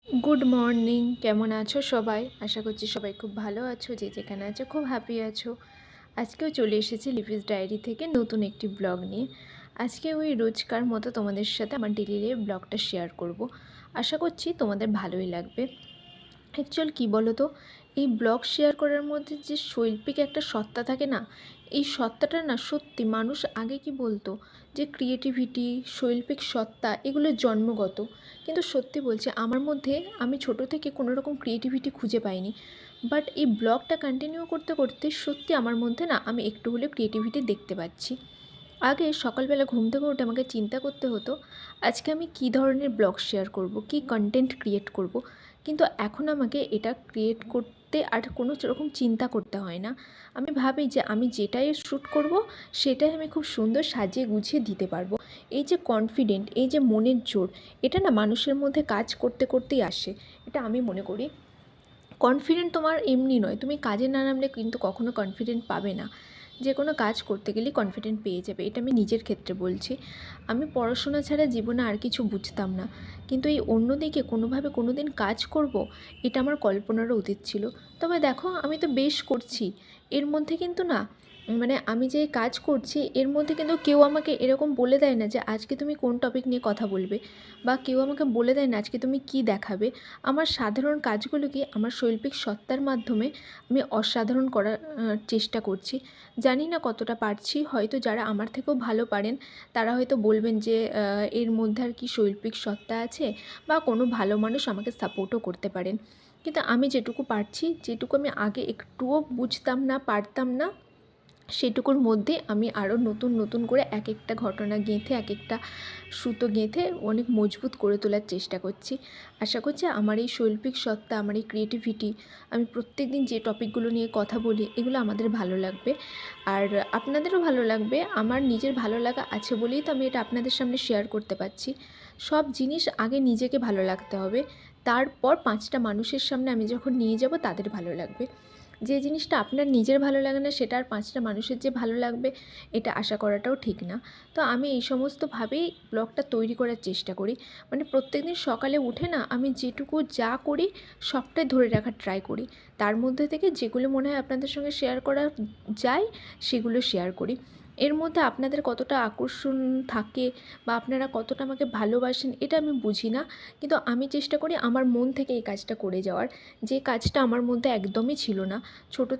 Good morning, কেমন আছো সবাই? আশা করছি সবাই খুব ভালো আছো, যে যেখানে আছো খুব হ্যাপি আছো। আজকেও চলে এসেছি লিপিস ডায়েরি থেকে নতুন একটি ব্লগ নিয়ে। আজকে ওই রোজকার মতো তোমাদের সাথে আমার ডেলি লাইফ ব্লগটা শেয়ার করব। আশা করছি তোমাদের ভালোই লাগবে। অ্যাকচুয়াল কী বলো তো, এই ব্লগ শেয়ার করার মধ্যে যে শৈল্পিক একটা সত্তা থাকে না, এই সত্তাটা না সত্যি মানুষ আগে কি বলতো যে ক্রিয়েটিভিটি, শৈল্পিক সত্তা এগুলো জন্মগত। কিন্তু সত্যি বলছি, আমার মধ্যে আমি ছোট থেকে কোনো রকম ক্রিয়েটিভিটি খুঁজে পাইনি। বাট এই ব্লগটা কন্টিনিউ করতে করতে সত্যি আমার মধ্যে না আমি একটু হলেও ক্রিয়েটিভিটি দেখতে পাচ্ছি। আগে সকালবেলা ঘুম থেকে উঠে আমাকে চিন্তা করতে হতো আজকে আমি কী ধরনের ব্লগ শেয়ার করব, কী কন্টেন্ট ক্রিয়েট করব। কিন্তু এখন আমাকে এটা ক্রিয়েট করতে আর কোনো রকম চিন্তা করতে হয় না। আমি ভাবি যে আমি যেটাই শ্যুট করব সেটাই আমি খুব সুন্দর সাজিয়ে গুছিয়ে দিতে পারবো। এই যে কনফিডেন্ট, এই যে মনের জোর, এটা না মানুষের মধ্যে কাজ করতে করতেই আসে, এটা আমি মনে করি। কনফিডেন্ট তোমার এমনি নয়, তুমি কাজে না নামলে কিন্তু কখনো কনফিডেন্ট পাবে না। যে কোনো কাজ করতে গেলেই কনফিডেন্ট পেয়ে যাবে, এটা আমি নিজের ক্ষেত্রে বলছি। আমি পড়াশোনা ছাড়া জীবনে আর কিছু বুঝতাম না, কিন্তু এই অন্যদিকে কোনোভাবে কোনো দিন কাজ করব, এটা আমার কল্পনারও অতীত ছিল। তবে দেখো, আমি তো বেশ করছি। এর মধ্যে কিন্তু না, মানে আমি যে কাজ করছি এর মধ্যে কিন্তু কেউ আমাকে এরকম বলে দেয় না যে আজকে তুমি কোন টপিক নিয়ে কথা বলবে, বা কেউ আমাকে বলে দেয় না আজকে তুমি কী দেখাবে। আমার সাধারণ কাজগুলোকে আমার শৈল্পিক সত্তার মাধ্যমে আমি অসাধারণ করার চেষ্টা করছি। জানি না কতটা পারছি, হয়তো যারা আমার থেকেও ভালো পারেন তারা হয়তো বলবেন যে এর মধ্যে আর কি শৈল্পিক সত্তা আছে, বা কোনো ভালো মানুষ আমাকে সাপোর্টও করতে পারেন। কিন্তু আমি যেটুকু পারছি, যেটুকু আমি আগে একটুও বুঝতাম না, পারতাম না, সেটুকুর মধ্যে আমি আরও নতুন নতুন করে এক একটা ঘটনা গেঁথে, এক একটা সুতো গেঁথে অনেক মজবুত করে তোলার চেষ্টা করছি। আশা করছি আমার এই শৈল্পিক সত্তা, আমার এই ক্রিয়েটিভিটি, আমি প্রত্যেক দিন যে টপিকগুলো নিয়ে কথা বলি এগুলো আমাদের ভালো লাগবে, আর আপনাদেরও ভালো লাগবে। আমার নিজের ভালো লাগা আছে বলেই তো আমি এটা আপনাদের সামনে শেয়ার করতে পারছি। সব জিনিস আগে নিজেকে ভালো লাগতে হবে, তারপর 5টা মানুষের সামনে আমি যখন নিয়ে যাব তাদের ভালো লাগবে। যে জিনিসটা আপনার নিজের ভালো লাগে না সেটা আর 5টা মানুষের যে ভালো লাগবে, এটা আশা করাটাও ঠিক না। তো আমি এই সমস্তভাবেই ব্লগটা তৈরি করার চেষ্টা করি। মানে প্রত্যেকদিন সকালে উঠে না আমি যেটুকু যা করি সবটাই ধরে রাখার ট্রাই করি। তার মধ্যে থেকে যেগুলো মনে হয় আপনাদের সঙ্গে শেয়ার করা যায় সেগুলো শেয়ার করি। এর মধ্যে আপনাদের কতটা আকর্ষণ থাকে বা আপনারা কতটা আমাকে ভালোবাসেন এটা আমি বুঝি না। কিন্তু আমি চেষ্টা করি আমার মন থেকে এই কাজটা করে যাওয়ার, যে কাজটা আমার মধ্যে একদমই ছিল না। ছোটো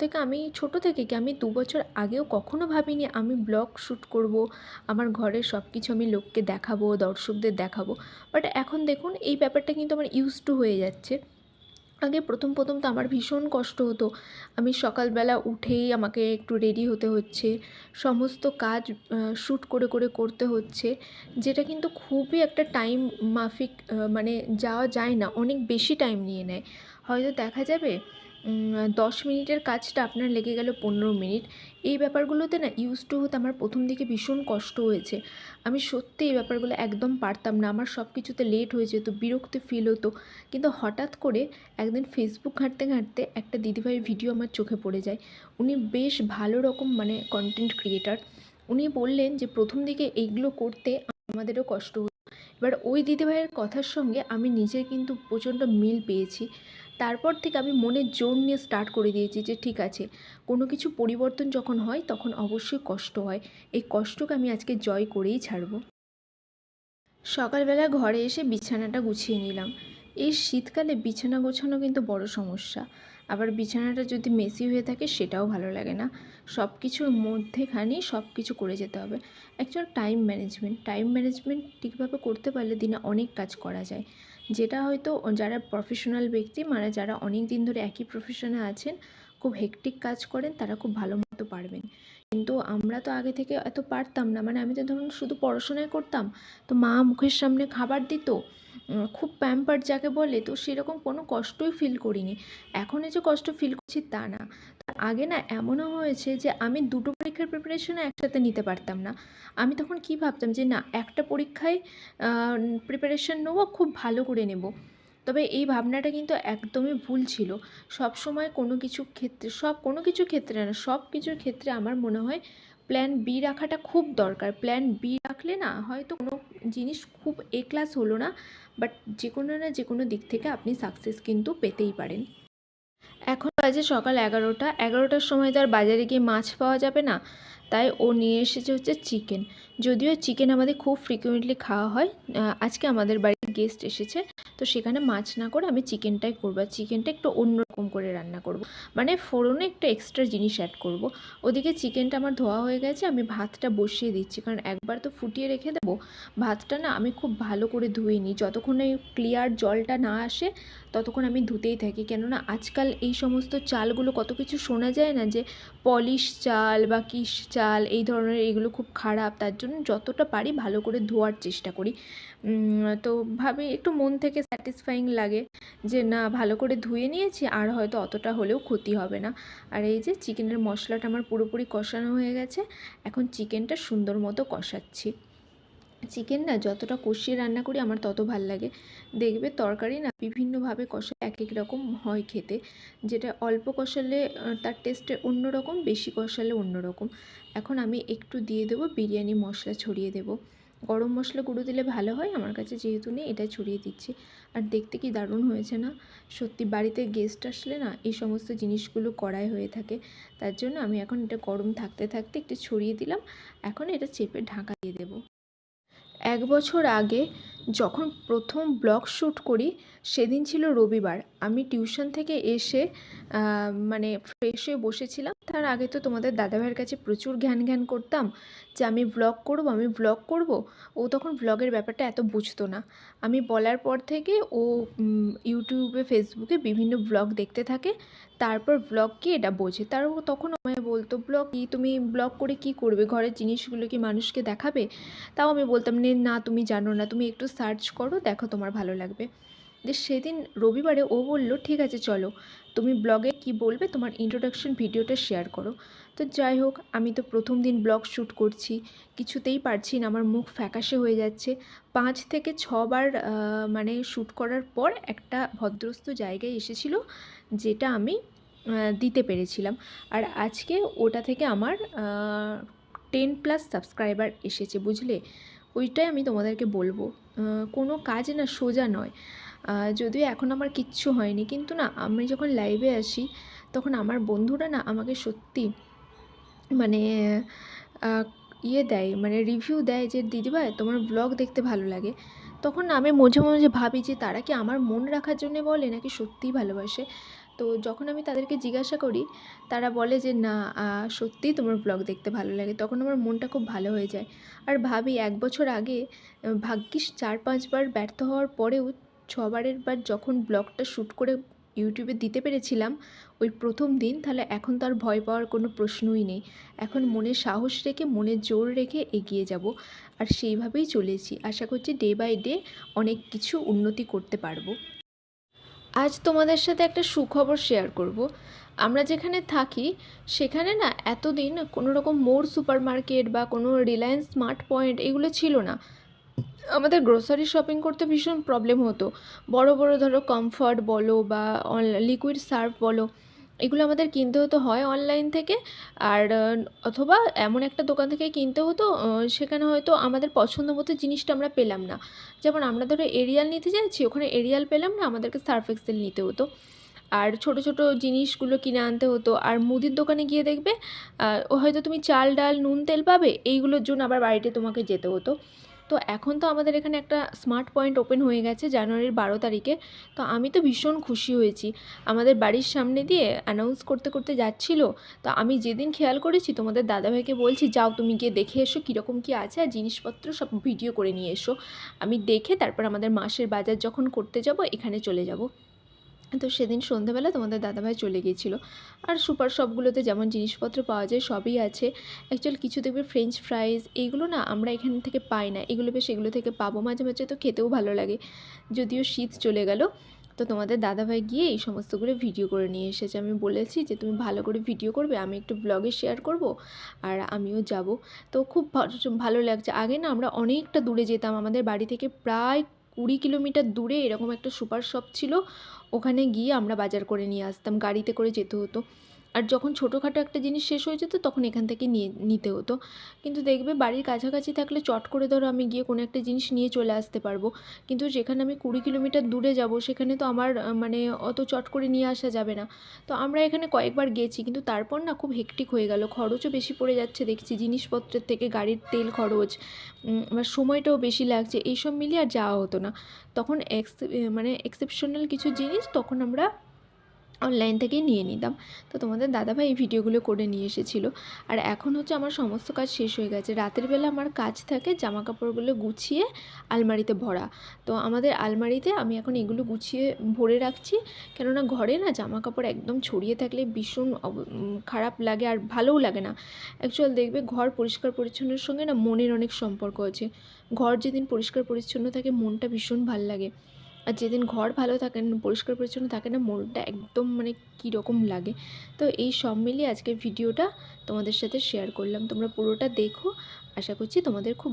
থেকে কি আমি 2 বছর আগেও কখনো ভাবিনি আমি ব্লগ শ্যুট করব, আমার ঘরের সব কিছু আমি লোককে দেখাবো, দর্শকদের দেখাবো। বাট এখন দেখুন এই ব্যাপারটা কিন্তু আমার ইউজড টু হয়ে যাচ্ছে। আগে প্রথম তো আমার ভীষণ কষ্ট হতো। আমি সকালবেলা উঠেই আমাকে একটু রেডি হতে হচ্ছে, সমস্ত কাজ শ্যুট করে করতে হচ্ছে, যেটা কিন্তু খুবই একটা টাইম মাফিক, মানে যাওয়া যায় না, অনেক বেশি টাইম নিয়ে নেয়। হয়তো দেখা যাবে 10 মিনিটের কাজটা আপনার লেগে গেল 15 মিনিট। এই ব্যাপারগুলোতে না ইউজড টু হতে আমার প্রথম দিকে ভীষণ কষ্ট হয়েছে। আমি সত্যি এই ব্যাপারগুলো একদম পারতাম না, আমার সব কিছুতে লেট হয়ে যেত, বিরক্তি ফিল হতো। কিন্তু হঠাৎ করে একদিন ফেসবুক ঘাঁটতে ঘাঁটতে একটা দিদিভাইয়ের ভিডিও আমার চোখে পড়ে যায়। উনি বেশ ভালো রকম মানে কন্টেন্ট ক্রিয়েটার। উনি বললেন যে প্রথম দিকে এইগুলো করতে আমাদেরও কষ্ট হতো। এবার ওই দিদিভাইয়ের কথার সঙ্গে আমি নিজে কিন্তু প্রচণ্ড মিল পেয়েছি। তারপর থেকে আমি মনের জোর নিয়ে স্টার্ট করে দিয়েছি যে ঠিক আছে, কোনো কিছু পরিবর্তন যখন হয় তখন অবশ্যই কষ্ট হয়, এই কষ্টকে আমি আজকে জয় করেই ছাড়ব। সকালবেলা ঘরে এসে বিছানাটা গুছিয়ে নিলাম। এই শীতকালে বিছানা গোছানো কিন্তু বড় সমস্যা। আবার বিছানাটা যদি মেসি হয়ে থাকে সেটাও ভালো লাগে না। সব কিছুর মধ্যেখানে সব কিছু করে যেতে হবে। অ্যাকচুয়াল টাইম ম্যানেজমেন্ট ঠিকভাবে করতে পারলে দিনে অনেক কাজ করা যায়। যেটা হয়তো যারা প্রফেশনাল ব্যক্তি, মানে যারা অনেক দিন ধরে একই প্রফেশনে আছেন, খুব হেক্টিক কাজ করেন, তারা খুব ভালো মতো পারবেন। কিন্তু আমরা তো আগে থেকে এত পারতাম না। মানে আমি তো ধরুন শুধু পড়াশোনাই করতাম, তো মা মুখের সামনে খাবার দিত, খুব প্যাম্পার্ড যাকে বলে, তো সেরকম কোনো কষ্টই ফিল করিনি। এখন এই যে কষ্ট ফিল করছি তা না। আগে না এমনও হয়েছে যে আমি দুটো পরীক্ষার প্রিপারেশনও একসাথে নিতে পারতাম না। আমি তখন কি ভাবতাম যে না, একটা পরীক্ষায় প্রিপারেশন নেবো, খুব ভালো করে নেব। তবে এই ভাবনাটা কিন্তু একদমই ভুল ছিল। সব সময় কোনো কিছু ক্ষেত্রে, কোনো কিছুর ক্ষেত্রে না, সব কিছুর ক্ষেত্রে আমার মনে হয় প্ল্যান বি রাখাটা খুব দরকার। প্ল্যান বি রাখলে না হয়তো কোনো জিনিস খুব এ ক্লাস হলো না, বাট যে কোনো না যে কোনো দিক থেকে আপনি সাকসেস কিন্তু পেতেই পারেন। এখন বাজে সকাল 11টা। 11টার সময় তো আর বাজারে গিয়ে মাছ পাওয়া যাবে না, তাই ও নিয়ে এসেছে হচ্ছে চিকেন। যদিও চিকেন আমাদের খুব ফ্রিকুয়েন্টলি খাওয়া হয়, আজকে আমাদের বাড়িতে গেস্ট এসেছে, তো সেখানে মাছ না করে আমি চিকেনটাই করবো। চিকেনটা একটু অন্যরকম করে রান্না করব, মানে ফোড়নে একটু এক্সট্রা জিনিস অ্যাড করব। ওদিকে চিকেনটা আমার ধোয়া হয়ে গেছে, আমি ভাতটা বসিয়ে দিচ্ছি, কারণ একবার তো ফুটিয়ে রেখে দেবো। ভাতটা না আমি খুব ভালো করে ধুয়ে নিই, যতক্ষণ এই ক্লিয়ার জলটা না আসে ততক্ষণ আমি ধুতেই থাকি। কেননা আজকাল এই সমস্ত চালগুলো কত কিছু শোনা যায় না, যে পলিশ চাল বা কিস চাল এই ধরনের, এইগুলো খুব খারাপ। তার জন্য যতটা পারি ভালো করে ধোয়ার চেষ্টা করি। তো ভাবি একটু মন থেকে স্যাটিসফাইং লাগে যে না, ভালো করে ধুয়ে নিয়েছি, আর হয়তো অতটা হলেও ক্ষতি হবে না। আর এই যে চিকেনের মশলাটা আমার পুরোপুরি কষানো হয়ে গেছে, এখন চিকেনটা সুন্দর মতো কষাচ্ছি। চিকেন না যতটা কষিয়ে রান্না করি আমার তত ভাল লাগে। দেখবে তরকারি না বিভিন্নভাবে কষালে এক এক রকম হয় খেতে, যেটা অল্প কষালে তার টেস্টে অন্যরকম, বেশি কষালে অন্যরকম। এখন আমি একটু দিয়ে দেবো বিরিয়ানি মশলা, ছড়িয়ে দেবো। গরম মশলা গুঁড়ো দিলে ভালো হয়, আমার কাছে যেহেতু নেই এটা ছড়িয়ে দিচ্ছি। আর দেখতে কি দারুণ হয়েছে না? সত্যি বাড়িতে গেস্ট আসলে না এই সমস্ত জিনিসগুলো করাই হয়ে থাকে। তার জন্য আমি এখন এটা গরম থাকতে থাকতে একটু ছড়িয়ে দিলাম। এখন এটা চেপে ঢাকা দিয়ে দেবো। 1 বছর আগে যখন প্রথম ব্লগ শ্যুট করি, সেদিন ছিল রবিবার। আমি টিউশন থেকে এসে মানে ফ্রেশ হয়ে বসেছিলাম। তার আগে তো তোমাদের দাদাভাইয়ের কাছে প্রচুর ঘ্যান করতাম যে আমি ব্লগ করব, আমি ব্লগ করব। ও তখন ব্লগের ব্যাপারটা এত বুঝতো না। আমি বলার পর থেকে ও ইউটিউবে, ফেসবুকে বিভিন্ন ব্লগ দেখতে থাকে, তারপর ব্লগ কি এটা বোঝে। তখন আমায় বলতো, ব্লগ কি, তুমি ব্লগ করে কি করবে, ঘরের জিনিসগুলো কি মানুষকে দেখাবে? তাও আমি বলতাম না, তুমি জানো না, তুমি একটু সার্চ করো, দেখো তোমার ভালো লাগবে। যে সেদিন রবিবারে ও বলল ঠিক আছে চলো, তুমি ব্লগে কি বলবে, তোমার ইন্ট্রোডাকশন ভিডিওটা শেয়ার করো। তো যাই হোক, আমি তো প্রথম দিন ব্লগ শ্যুট করছি, কিছুতেই পারছি না, আমার মুখ ফ্যাকাশে হয়ে যাচ্ছে। 5 থেকে 6 বার মানে শ্যুট করার পর একটা ভদ্রস্থ জায়গায় এসেছিল, যেটা আমি দিতে পেরেছিলাম। আর আজকে ওটা থেকে আমার 10+ সাবস্ক্রাইবার এসেছে, বুঝলে? ওইটাই আমি তোমাদেরকে বলবো, কোনো কাজ না সোজা নয়। যদিও এখন আমার কিচ্ছু হয়নি, কিন্তু না আমি যখন লাইভে আসি তখন আমার বন্ধুরা না আমাকে সত্যি মানে দেয়, মানে রিভিউ দেয় যে দিদিভাই তোমার ব্লগ দেখতে ভালো লাগে। তখন না আমি মাঝে মাঝে ভাবি যে তারা কি আমার মন রাখার জন্যে বলে, নাকি সত্যিই ভালোবাসে। তো যখন আমি তাদেরকে জিজ্ঞাসা করি, তারা বলে যে না, সত্যিই তোমার ব্লগ দেখতে ভালো লাগে, তখন আমার মনটা খুব ভালো হয়ে যায়। আর ভাবি 1 বছর আগে ভাগ্যিস 4-5 বার ব্যর্থ হওয়ার পরেও 6বারের বার যখন ব্লগটা শ্যুট করে ইউটিউবে দিতে পেরেছিলাম ওই প্রথম দিন, তাহলে এখন তো আর ভয় পাওয়ার কোনো প্রশ্নই নেই। এখন মনে সাহস রেখে, মনে জোর রেখে এগিয়ে যাব, আর সেইভাবেই চলেছি। আশা করছি ডে বাই ডে অনেক কিছু উন্নতি করতে পারবো। আজ তোমাদের সাথে একটা সুখবর শেয়ার করব। আমরা যেখানে থাকি সেখানে না এতদিন কোনো রকম মোর সুপার মার্কেট বা কোনো রিলায়েন্স স্মার্ট পয়েন্ট এগুলো ছিল না। আমাদের গ্রোসারি শপিং করতে ভীষণ প্রবলেম হতো। বড় বড় ধরো কমফর্ট বলো বা লিকুইড সার্ফ বলো, এগুলো আমাদের কিনতে হতো হয় অনলাইন থেকে, আর অথবা এমন একটা দোকান থেকে কিনতে হতো, সেখানে হয়তো আমাদের পছন্দ মতো জিনিসটা আমরা পেলাম না। যেমন আমরা ধরো এরিয়াল নিতে চাইছি, ওখানে এরিয়াল পেলাম না, আমাদেরকে সার্ফ এক্সেল নিতে হতো। আর ছোট ছোট জিনিসগুলো কিনে আনতে হতো। আর মুদির দোকানে গিয়ে দেখবে ও হয়তো তুমি চাল ডাল নুন তেল পাবে, এইগুলোর জন্য আবার বাড়িতে তোমাকে যেতে হতো। তো এখন তো আমাদের এখানে একটা স্মার্ট পয়েন্ট ওপেন হয়ে গেছে জানুয়ারির 12 তারিখে। তো আমি তো ভীষণ খুশি হয়েছি। আমাদের বাড়ির সামনে দিয়ে অ্যানাউন্স করতে করতে যাচ্ছিলো। তো আমি যেদিন খেয়াল করেছি তোমাদের দাদাভাইকে বলছি, যাও তুমি গিয়ে দেখে এসো কীরকম কী আছে, আর জিনিসপত্র সব ভিডিও করে নিয়ে এসো। আমি দেখে তারপর আমাদের মাসের বাজার যখন করতে যাব এখানে চলে যাব। তো সেদিন সন্ধ্যাবেলা তোমাদের দাদাভাই চলে গিয়েছিলো। আর সুপার শপগুলোতে যেমন জিনিসপত্র পাওয়া যায় সবই আছে। অ্যাকচুয়াল কিছু দেখবে ফ্রেঞ্চ ফ্রাইজ এইগুলো না আমরা এখান থেকে পাই না, এগুলো বেশ এগুলো থেকে পাবো। মাঝে মাঝে তো খেতেও ভালো লাগে, যদিও শীত চলে গেল। তো তোমাদের দাদাভাই গিয়ে এই সমস্তগুলো ভিডিও করে নিয়ে এসেছে। আমি বলেছি যে তুমি ভালো করে ভিডিও করবে, আমি একটু ব্লগে শেয়ার করব, আর আমিও যাব। তো খুব ভালো লাগছে। আগে না আমরা অনেকটা দূরে যেতাম, আমাদের বাড়ি থেকে প্রায় 20 কিলোমিটার দূরে এরকম একটা সুপার শপ ছিল, ওখানে গিয়ে আমরা বাজার করে নিয়ে আসতাম, গাড়িতে করে যেতে হতো। আর যখন ছোটোখাটো একটা জিনিস শেষ হয়ে যেত তখন এখান থেকে নিতে হতো। কিন্তু দেখবে বাড়ির কাছাকাছি থাকলে চট করে ধরো আমি গিয়ে কোনো একটা জিনিস নিয়ে চলে আসতে পারবো। কিন্তু যেখানে আমি 20 কিলোমিটার দূরে যাব সেখানে তো আমার মানে অত চট করে নিয়ে আসা যাবে না। তো আমরা এখানে কয়েকবার গেছি, কিন্তু তারপর না খুব হেক্টিক হয়ে গেল, খরচও বেশি পড়ে যাচ্ছে দেখছি, জিনিসপত্রের থেকে গাড়ির তেল খরচ, আবার সময়টাও বেশি লাগছে, এইসব মিলিয়ে আর যাওয়া হতো না। তখন মানে এক্সেপশনাল কিছু জিনিস তখন আমরা অনলাইন থেকেই নিয়ে নিতাম। তো তোমাদের দাদাভাই এই ভিডিওগুলো করে নিয়ে এসেছিলো। আর এখন হচ্ছে আমার সমস্ত কাজ শেষ হয়ে গেছে, রাতের বেলা আমার কাজ থাকে জামা কাপড়গুলো গুছিয়ে আলমারিতে ভরা। তো আমাদের আলমারিতে আমি এখন এগুলো গুছিয়ে ভরে রাখছি, কেননা ঘরে না জামা কাপড় একদম ছড়িয়ে থাকলে ভীষণ খারাপ লাগে আর ভালোও লাগে না। অ্যাকচুয়াল দেখবে ঘর পরিষ্কার পরিচ্ছন্নের সঙ্গে না মনের অনেক সম্পর্ক আছে। ঘর যেদিন পরিষ্কার পরিচ্ছন্ন থাকে মনটা ভীষণ ভাল লাগে, আর যেদিন ঘর ভালো থাকে না, পরিষ্কার পরিচ্ছন্ন থাকে না, মনটা একদম মানে কীরকম লাগে। তো এই সব মিলিয়ে আজকের ভিডিওটা তোমাদের সাথে শেয়ার করলাম, তোমরা পুরোটা দেখো, আশা করছি তোমাদের খুব